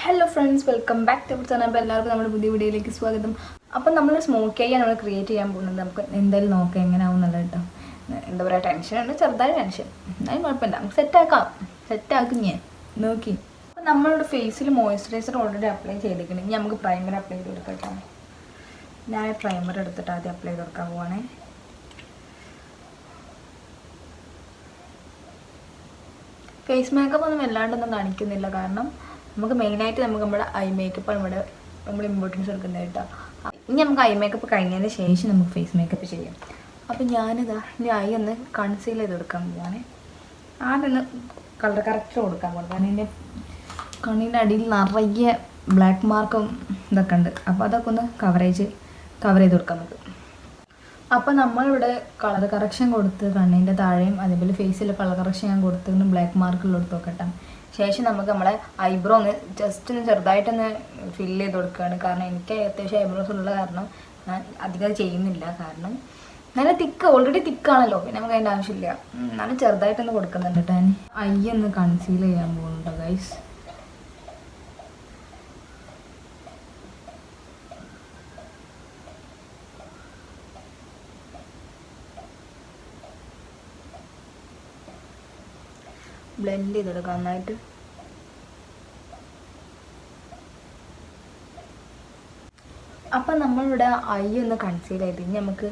Hello friends, welcome back to channel. അപ്പോൾ എല്ലാവർക്കും നമ്മുടെ പുതിയ വീഡിയോയിലേക്ക് സ്വാഗതം. അപ്പം നമ്മൾ സ്മോക്കി ഐ നമ്മൾ ക്രിയേറ്റ് ചെയ്യാൻ പോകുന്നത്. നമുക്ക് എന്തായാലും നോക്കാം എങ്ങനെയാവും എന്നുള്ളത് കേട്ടോ. എന്താ പറയുക, ടെൻഷനുണ്ട്, ചെറുതായ ടെൻഷൻ. എന്തായാലും കുഴപ്പമില്ല, നമുക്ക് സെറ്റാക്കും ഞാൻ നോക്കി. അപ്പം നമ്മളുടെ ഫേസിൽ മോയ്സ്ചറൈസർ ഓൾറെഡി അപ്ലൈ ചെയ്തിരിക്കണം. ഇനി നമുക്ക് പ്രൈമർ അപ്ലൈ ചെയ്ത് കൊടുക്കാം. ഞാൻ പ്രൈമർ എടുത്തിട്ട് ആദ്യം അപ്ലൈ ചെയ്ത് കൊടുക്കാൻ പോവാണേ. ഫേസ് മേക്കപ്പ് ഒന്നും വല്ലാണ്ടൊന്നും കാണിക്കുന്നില്ല, കാരണം നമുക്ക് മെയിനായിട്ട് നമ്മുടെ ഐ മേക്കപ്പ് നമ്മൾ ഇമ്പോർട്ടൻസ് കൊടുക്കുന്നത് കേട്ടോ. ഇനി നമുക്ക് ഐ മേക്കപ്പ് കഴിഞ്ഞതിന് ശേഷം നമുക്ക് ഫേസ് മേക്കപ്പ് ചെയ്യാം. അപ്പം ഞാനിതാ ഇനി ഐ ഒന്ന് കൺസീൽ ചെയ്ത് കൊടുക്കാൻ പോവാണ്. ആദ്യം കളർ കറക്റ്റ് കൊടുക്കാൻ പോകും, കാരണം എൻ്റെ കണ്ണിൻ്റെ അടിയിൽ നിറയെ ബ്ലാക്ക് മാർക്കും ഇതൊക്കെ ഉണ്ട്. അപ്പോൾ അതൊക്കെ ഒന്ന് കവർ ചെയ്ത് കൊടുക്കാം നമുക്ക്. അപ്പോൾ നമ്മളിവിടെ കളർ കറക്ഷൻ കൊടുത്ത് കണ്ണിൻ്റെ താഴെയും അതേപോലെ ഫേസിൽ കളർ കറക്ഷൻ ഞാൻ കൊടുത്തിട്ട് ബ്ലാക്ക് മാർക്കുള്ള കൊടുത്ത് നോക്കട്ടെ. ശേഷം നമുക്ക് നമ്മളെ ഐബ്രോ ഒന്ന് ജസ്റ്റ് ഒന്ന് ചെറുതായിട്ടൊന്ന് ഫില്ല് ചെയ്ത് കൊടുക്കുകയാണ്. കാരണം എനിക്ക് അത്യാവശ്യം ഐബ്രോസ് ഉള്ള കാരണം ഞാൻ അധികം ചെയ്യുന്നില്ല. കാരണം നല്ല ഓൾറെഡി തിക്കാണല്ലോ, പിന്നെ നമുക്ക് അതിൻ്റെ ആവശ്യമില്ല. എന്നാലും ചെറുതായിട്ടൊന്ന് കൊടുക്കുന്നുണ്ട് കേട്ടോ. ഞാൻ ഐ ഒന്ന് കൺസീൽ ചെയ്യാൻ പോകുന്നുണ്ടോ ഗൈസ്. ബ്ലെൻഡ് ചെയ്തെടുക്കാം നന്നായിട്ട്. അപ്പം നമ്മളിവിടെ ഐ ഒന്ന് കൺസീൽ ചെയ്ത് ഇനി നമുക്ക്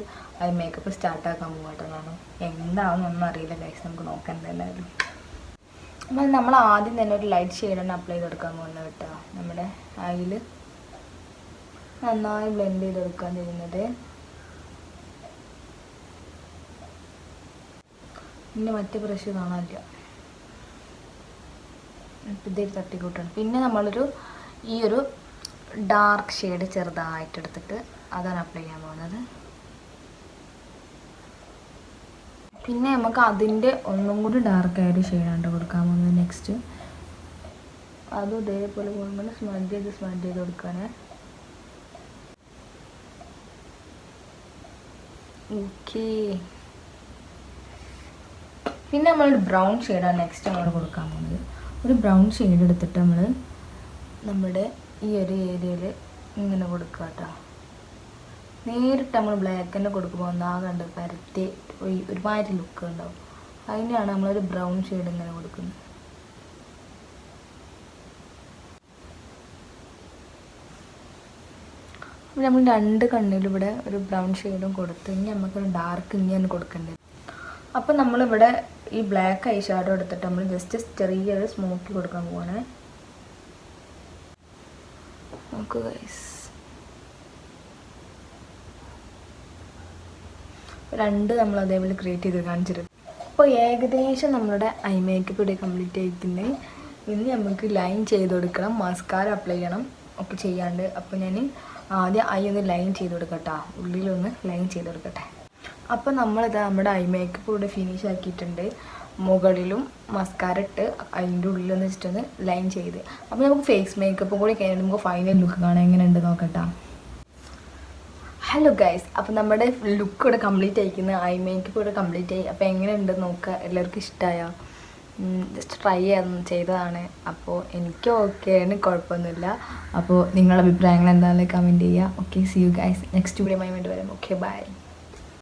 ഐ മേക്കപ്പ് സ്റ്റാർട്ടാക്കാൻ പോകട്ടെന്നാണ്. എന്താണെന്നൊന്നും അറിയില്ല ഗൈസ്, നമുക്ക് നോക്കാം എന്തായാലും. അപ്പം നമ്മൾ ആദ്യം തന്നെ ഒരു ലൈറ്റ് ഷെയ്ഡാണ് അപ്ലൈ ചെയ്തെടുക്കാൻ പോകുന്നത് കേട്ടോ. നമ്മുടെ ഐയിൽ നന്നായി ബ്ലെൻഡ് ചെയ്തെടുക്കാൻ ചെയ്യുന്നത്. പിന്നെ മറ്റേ ബ്രഷ് കാണാനില്ല, ഇതേ തട്ടിക്കൂട്ടാണ്. പിന്നെ നമ്മളൊരു ഈ ഒരു ഡാർക്ക് ഷെയ്ഡ് ചെറുതായിട്ട് എടുത്തിട്ട് അതാണ് അപ്ലൈ ചെയ്യാൻ പോകുന്നത്. പിന്നെ നമുക്ക് അതിൻ്റെ ഒന്നും കൂടി ഡാർക്കായൊരു ഷെയ്ഡാണ് കൊടുക്കാൻ പോകുന്നത് നെക്സ്റ്റ്. അതും ഇതേപോലെ പോകുമ്പോൾ സ്മഡ് ചെയ്ത് കൊടുക്കാനേ. ഓക്കേ, പിന്നെ നമ്മളൊരു ബ്രൗൺ ഷെയ്ഡാണ് നെക്സ്റ്റ് നമ്മൾ കൊടുക്കാൻ പോകുന്നത്. ഒരു ബ്രൗൺ ഷെയ്ഡ് എടുത്തിട്ട് നമ്മുടെ ഈ ഒരു ഏരിയയിൽ ഇങ്ങനെ കൊടുക്കുക കേട്ടോ. നേരിട്ട് നമ്മൾ ബ്ലാക്ക് തന്നെ കൊടുക്കുമ്പോൾ ഒന്നാ കണ്ട് പരത്തി ഒരുമാതിരി ലുക്ക് ഉണ്ടാവും. അതിനാണ് നമ്മളൊരു ബ്രൗൺ ഷെയ്ഡ് ഇങ്ങനെ കൊടുക്കുന്നത്. അപ്പോൾ നമ്മൾ രണ്ട് കണ്ണിലും ഇവിടെ ഒരു ബ്രൗൺ ഷെയ്ഡും കൊടുത്ത് ഇനി നമുക്കൊരു ഡാർക്ക് ഇങ്ങനെ കൊടുക്കേണ്ടത്. അപ്പം നമ്മളിവിടെ ഈ ബ്ലാക്ക് ഐ ഷാഡോ എടുത്തിട്ട് നമ്മൾ ജസ്റ്റ് ചെറിയൊരു സ്മോക്കി കൊടുക്കാൻ പോവാണ്. നോക്കൂ ഗൈസ്, രണ്ട് നമ്മൾ അതേപോലെ ക്രിയേറ്റ് ചെയ്ത് കാണിച്ചിട്ട്. അപ്പോൾ ഏകദേശം നമ്മളുടെ ഐ മേക്കപ്പ് ഇവിടെ കംപ്ലീറ്റ് ആയിരിക്കുന്നത്. ഇനി നമുക്ക് ലൈൻ ചെയ്ത് കൊടുക്കണം, മസ്കാര അപ്ലൈ ചെയ്യണം ഒക്കെ ചെയ്യാണ്ട്. അപ്പോൾ ഞാൻ ആദ്യം ഐ ഒന്ന് ലൈൻ ചെയ്ത് കൊടുക്കട്ടെ, ഉള്ളിലൊന്ന് ലൈൻ ചെയ്ത് കൊടുക്കട്ടെ. അപ്പോൾ നമ്മളിത് നമ്മുടെ ഐ മേക്കപ്പ് ഇവിടെ ഫിനിഷ് ആക്കിയിട്ടുണ്ട്. മുകളിലും മസ്കാര ഇട്ട് അതിൻ്റെ ഉള്ളിലൊന്ന് വെച്ചിട്ടൊന്ന് ലൈൻ ചെയ്ത്. അപ്പോൾ നമുക്ക് ഫേസ് മേക്കപ്പും കൂടി കഴിഞ്ഞിട്ട് നമുക്ക് ഫൈനൽ ലുക്ക് കാണാൻ എങ്ങനെയുണ്ട് നോക്കട്ടെ. ഹലോ ഗൈസ്, അപ്പോൾ നമ്മുടെ ലുക്ക് ഇവിടെ കംപ്ലീറ്റ് ആയിരിക്കുന്നത്, ഐ മേക്കപ്പ് ഇവിടെ കംപ്ലീറ്റ് ആയി. അപ്പോൾ എങ്ങനെയുണ്ട് നോക്കുക, എല്ലാവർക്കും ഇഷ്ടമായോ? ജസ്റ്റ് ട്രൈ ചെയ്തതാണ്. അപ്പോൾ എനിക്ക് ഓക്കെയാണ്, കുഴപ്പമൊന്നുമില്ല. അപ്പോൾ നിങ്ങളുടെ അഭിപ്രായങ്ങൾ എന്താണെന്ന് കമൻറ്റ് ചെയ്യുക. Okay, see you guys next video വേണ്ടി വരാം. Okay, by.